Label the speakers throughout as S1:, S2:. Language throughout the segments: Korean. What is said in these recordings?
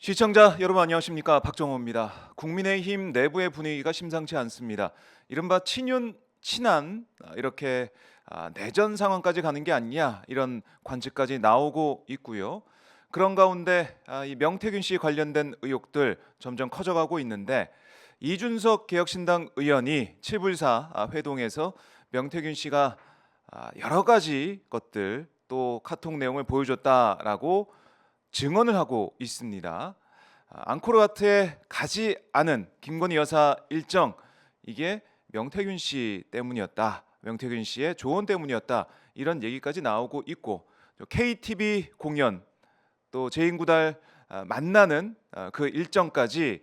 S1: 시청자 여러분 안녕하십니까? 박정호입니다. 국민의힘 내부의 분위기가 심상치 않습니다. 이른바 친윤, 친한 이렇게 내전 상황까지 가는 게 아니냐 이런 관측까지 나오고 있고요. 그런 가운데 이 명태균 씨 관련된 의혹들 점점 커져가고 있는데 이준석 개혁신당 의원이 7불사 회동에서 명태균 씨가 여러 가지 것들 또 카톡 내용을 보여줬다라고 증언을 하고 있습니다. 앙코르와트에 가지 않은 김건희 여사 일정 이게 명태균 씨 때문이었다. 명태균 씨의 조언 때문이었다. 이런 얘기까지 나오고 있고 KTV 공연 또 제인구달 만나는 그 일정까지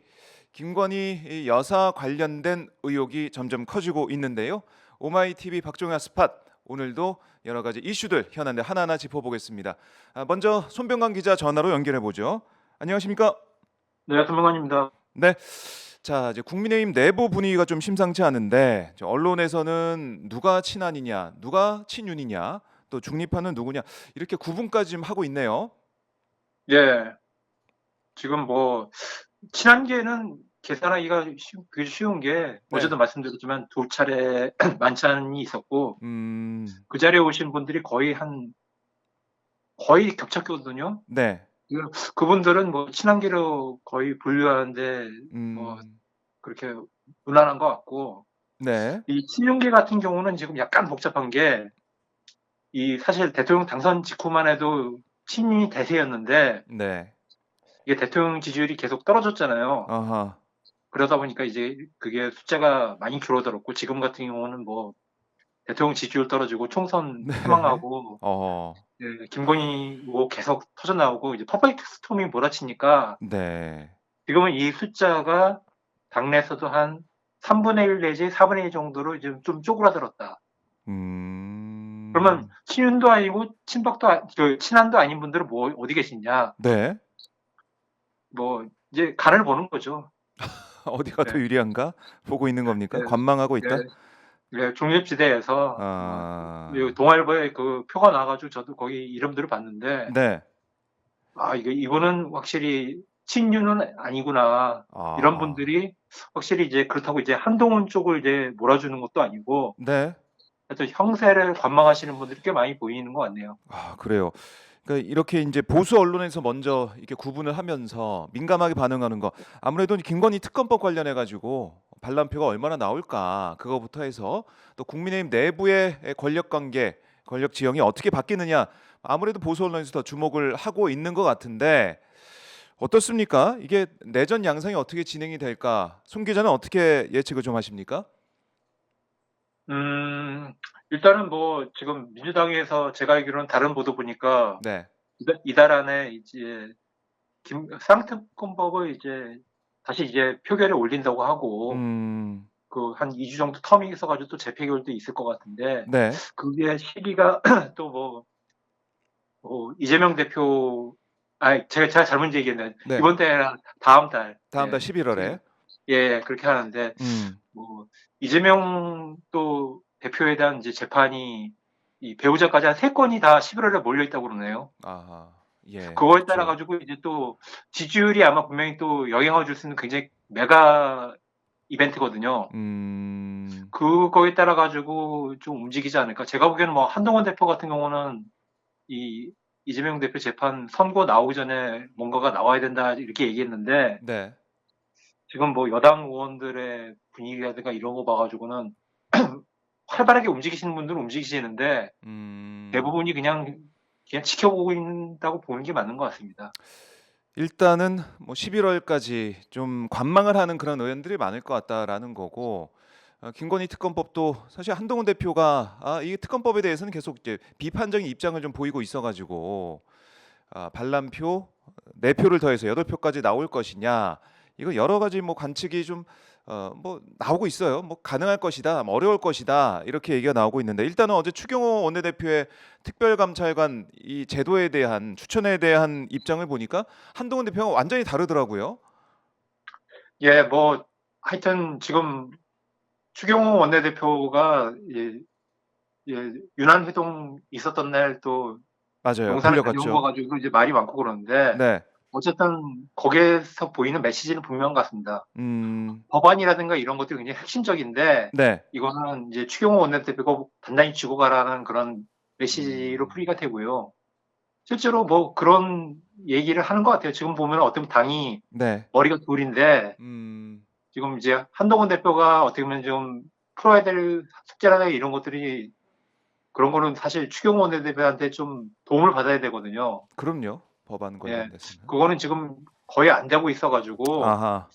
S1: 김건희 여사 관련된 의혹이 점점 커지고 있는데요. 오마이TV 박종현 스팟 오늘도 여러 가지 이슈들 현안들 하나하나 짚어보겠습니다. 먼저 손병관 기자 전화로 연결해 보죠. 안녕하십니까?
S2: 네, 김명환입니다.
S1: 네. 자, 이제 국민의힘 내부 분위기가 좀 심상치 않은데 언론에서는 누가 친한이냐, 누가 친윤이냐, 또 중립파는 누구냐 이렇게 구분까지 좀 하고 있네요.
S2: 예, 지금 뭐 친한계는 계산하기가 쉬운 게
S1: 네.
S2: 어제도 말씀드렸지만 두 차례 만찬이 있었고
S1: 음,
S2: 그 자리에 오신 분들이 거의 겹쳤거든요.
S1: 네.
S2: 그분들은 뭐 친한계로 거의 분류하는데 뭐
S1: 음,
S2: 그렇게 무난한 것 같고
S1: 네.
S2: 이 친윤계 같은 경우는 지금 약간 복잡한 게 이 사실 대통령 당선 직후만 해도 친윤이 대세였는데
S1: 네.
S2: 이게 대통령 지지율이 계속 떨어졌잖아요.
S1: 아하.
S2: 그러다 보니까 이제 그게 숫자가 많이 줄어들었고 지금 같은 경우는 뭐 대통령 지지율 떨어지고 총선
S1: 네.
S2: 패망하고
S1: 어.
S2: 김건희 뭐 계속 터져 나오고 이제 퍼펙트 스톰이 몰아치니까
S1: 네.
S2: 지금은 이 숫자가 당내에서도 한 3분의 1 내지 4분의 1 정도로 이제 좀 쪼그라들었다. 그러면
S1: 음.
S2: 친윤도 아니고 친한도 아닌 분들은 뭐 어디 계시냐?
S1: 네.
S2: 뭐 이제 간을 보는 거죠.
S1: 어디가
S2: 예.
S1: 더 유리한가 보고 있는 겁니까?
S2: 예.
S1: 관망하고 있다?
S2: 예. 중립지대에서
S1: 아.
S2: 동아일보에 그 표가 나와 가지고 저도 거기 이름들을 봤는데
S1: 네.
S2: 이게 이분은 확실히 친윤은 아니구나. 이런
S1: 아.
S2: 분들이 확실히 이제 그렇다고 이제 한동훈 쪽을 이제 몰아주는 것도 아니고
S1: 네.
S2: 하여튼 형세를 관망하시는 분들이 꽤 많이 보이는 것 같네요.
S1: 아 그래요. 그러니까 이렇게 인제 보수 언론에서 먼저 이렇게 구분을 하면서 민감하게 반응하는 거 아무래도 김건희 특검법 관련해 가지고 반란표가 얼마나 나올까 그거부터 해서 또 국민의힘 내부의 권력 관계, 권력 지형이 어떻게 바뀌느냐 아무래도 보수 언론에서 더 주목을 하고 있는 것 같은데 어떻습니까? 이게 내전 양상이 어떻게 진행이 될까? 손 기자는 어떻게 예측을 좀 하십니까?
S2: 일단은 뭐 지금 민주당에서 제가 알기로는 다른 보도 보니까
S1: 네.
S2: 이달 안에 이제 쌍특검법을 이제 다시 이제 표결에 올린다고 하고
S1: 음.
S2: 그 한 2주 정도 텀이 있어 가지고 또 재표결도 있을 것 같은데
S1: 네.
S2: 그게 시기가 또 뭐 이재명 대표 제가 잘못 얘기했네.
S1: 네.
S2: 이번 달이 아니라 다음 달.
S1: 다음 달
S2: 예.
S1: 11 월에.
S2: 그렇게 하는데
S1: 음.
S2: 뭐 이재명 또 대표에 대한 이제 재판이 이 배우자까지 한 3 건이 다 11 월에 몰려 있다고 그러네요.
S1: 아하. 예.
S2: 그거에 따라
S1: 그렇죠.
S2: 가지고 이제 또 지지율이 아마 분명히 또 영향을 줄 수 있는 굉장히 메가 이벤트거든요.
S1: 음.
S2: 그거에 따라 가지고 좀 움직이지 않을까. 제가 보기에는 뭐 한동훈 대표 같은 경우는 이 이재명 대표 재판 선고 나오기 전에 뭔가가 나와야 된다 이렇게 얘기했는데
S1: 네.
S2: 지금 뭐 여당 의원들의 분위기라든가 이런 거 봐 가지고는 활발하게 움직이시는 분들은 움직이시는데
S1: 음.
S2: 대부분이 그냥 지켜보고 있다고 보는 게 맞는 것 같습니다.
S1: 일단은 뭐 11 월까지 좀 관망을 하는 그런 의원들이 많을 것 같다라는 거고 김건희 특검법도 사실 한동훈 대표가 이 특검법에 대해서는 계속 이제 비판적인 입장을 좀 보이고 있어 가지고 반란표 4 표를 더해서 8 표까지 나올 것이냐 이거 여러 가지 뭐 관측이 좀 뭐 나오고 있어요. 뭐 "가능할 것이다." 뭐 "어려울 것이다." 이렇게 얘기가 나오고 있는데 일단은 어제 추경호 원내대표의 특별감찰관 이 제도에 대한 추천에 대한 입장을 보니까 한동훈 대표가 완전히 다르더라고요.
S2: 뭐 하여튼 지금 추경호 원내대표가 유난 회동 있었던 날 또
S1: 맞아요.
S2: 용산에 다녀온 거
S1: 불려갔죠.
S2: 가지고 이제 말이 많고 그러는데
S1: 네.
S2: 어쨌든 거기에서 보이는 메시지는 분명한 것 같습니다.
S1: 음,
S2: 법안이라든가 이런 것들이 굉장히 핵심적인데
S1: 네.
S2: 이거는 이제 추경호 원내대표가 단단히 쥐고 가라는 그런 메시지로
S1: 음,
S2: 풀이가 되고요. 실제로 뭐 그런 얘기를 하는 것 같아요. 지금 보면 어떤 당이
S1: 네.
S2: 머리가 둘인데
S1: 음,
S2: 지금 이제 한동훈 대표가 어떻게 보면 좀 풀어야 될 숙제라든가 이런 것들이 그런 거는 사실 추경호 원내대표한테 좀 도움을 받아야 되거든요.
S1: 그럼요. 법안
S2: 예.
S1: 관련돼서는.
S2: 그거는 지금 거의 안 되고 있어 가지고
S1: 아하.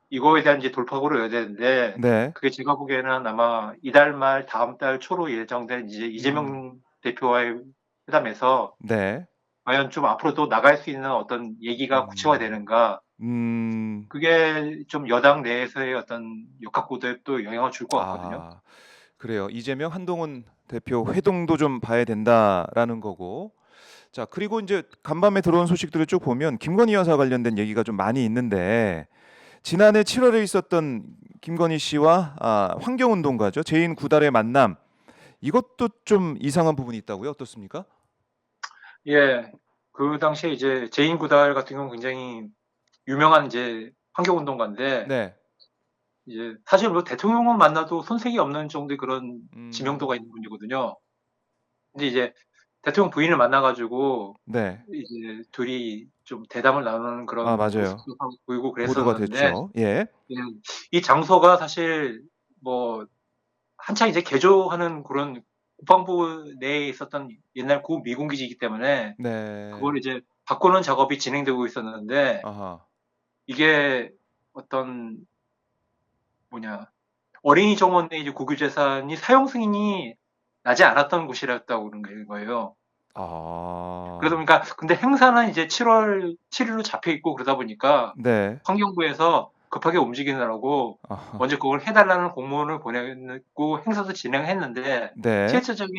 S2: 이거에 대한 이제 돌파구를 넣어야 되는데
S1: 네.
S2: 그게 제가 보기에는 아마 이달 말 다음 달 초로 예정된 이제
S1: 음,
S2: 이재명 대표와의 회담에서
S1: 네.
S2: 과연 좀 앞으로도 나갈 수 있는 어떤 얘기가
S1: 음,
S2: 구체화되는가
S1: 음,
S2: 그게 좀 여당 내에서의 어떤 역학구도에 또 영향을 줄 것 같거든요.
S1: 아, 그래요. 이재명, 한동훈 대표 회동도 좀 봐야 된다라는 거고. 자, 그리고 이제 간밤에 들어온 소식들을 쭉 보면 김건희 여사 관련된 얘기가 좀 많이 있는데 지난해 7월에 있었던 김건희 씨와 환경운동가죠. 제인 구달의 만남 이것도 좀 이상한 부분이 있다고요? 어떻습니까?
S2: 예. 그 당시에 이제 제인 구달 같은 경우는 굉장히 유명한 이제 환경운동가인데
S1: 네.
S2: 이제 사실 뭐 대통령은 만나도 손색이 없는 정도의 그런
S1: 음,
S2: 지명도가 있는 분이거든요. 근데 이제 대통령 부인을 만나 가지고
S1: 네.
S2: 이제 둘이 좀 대담을 나누는
S1: 아,
S2: 그런
S1: 맞아요.
S2: 모습도 보이고
S1: 보도가
S2: 그랬었는데
S1: 됐죠. 예.
S2: 예 이 장소가 사실 뭐 한창 이제 개조하는 그런 국방부 내에 있었던 옛날 구 미군 기지이기 때문에
S1: 네.
S2: 그걸 이제 바꾸는 작업이 진행되고 있었는데
S1: 아하.
S2: 이게 어떤 뭐냐 어린이 정원의 이제 국유재산이 사용 승인이 나지 않았던 곳이었다고 그런 거예요. 그러다
S1: 아.
S2: 보니까 근데 행사는 이제 7월 7 일로 잡혀 있고 그러다 보니까
S1: 네.
S2: 환경부에서 급하게 움직이느라고
S1: 아하.
S2: 먼저 그걸 해 달라는 공문을 보냈고 행사도 진행했는데
S1: 네.
S2: 실질적인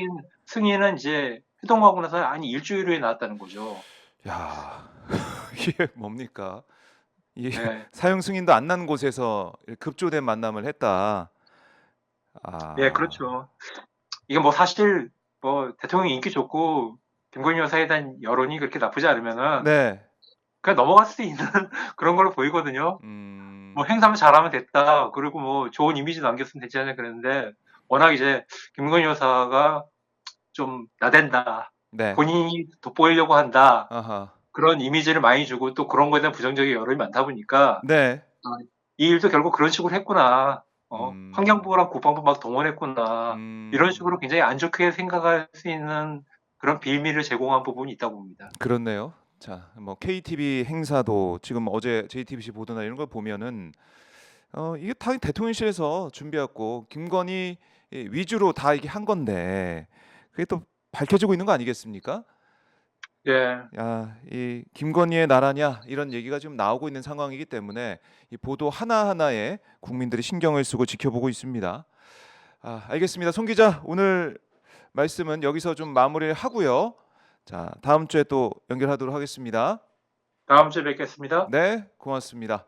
S2: 승인은 이제 회동하고 나서 한 일주일 후에 나왔다는 거죠.
S1: 야. 이게 뭡니까? 이게
S2: 예.
S1: 사용 승인도 안 난 곳에서 급조된 만남을 했다.
S2: 예
S1: 아.
S2: 그렇죠. 이게 뭐 사실 뭐 대통령이 인기 좋고 김건희 여사에 대한 여론이 그렇게 나쁘지 않으면은
S1: 네.
S2: 그냥 넘어갈 수 있는 그런 걸로 보이거든요. 뭐
S1: 음.
S2: 행사만 잘하면 됐다. 그리고 뭐 좋은 이미지 남겼으면 되지 않냐 그랬는데 워낙 이제 김건희 여사가 좀 나댄다.
S1: 네.
S2: 본인이 돋보이려고 한다.
S1: 아하.
S2: 그런 이미지를 많이 주고 또 그런 거에 대한 부정적인 여론이 많다 보니까
S1: 네.
S2: 아, 이 일도 결국 그런 식으로 했구나.
S1: 음.
S2: 환경부랑 국방부 막 동원했구나. 이런
S1: 음.
S2: 식으로 굉장히 안 좋게 생각할 수 있는 그런 빌미를 제공한 부분이 있다고 봅니다.
S1: 그렇네요. 자, 뭐 KTV 행사도 지금 어제 JTBC 보도나 이런 걸 보면은 이게 다 대통령실에서 준비했고 김건희 위주로 다 이게 한 건데 그게 또 밝혀지고 있는 거 아니겠습니까?
S2: 예.
S1: 야, 이 김건희의 나라냐 이런 얘기가 지금 나오고 있는 상황이기 때문에 이 보도 하나하나에 국민들이 신경을 쓰고 지켜보고 있습니다. 알겠습니다. 송 기자, 오늘 말씀은 여기서 좀 마무리를 하고요. 자, 다음 주에 또 연결하도록 하겠습니다.
S2: 다음 주에 뵙겠습니다.
S1: 네, 고맙습니다.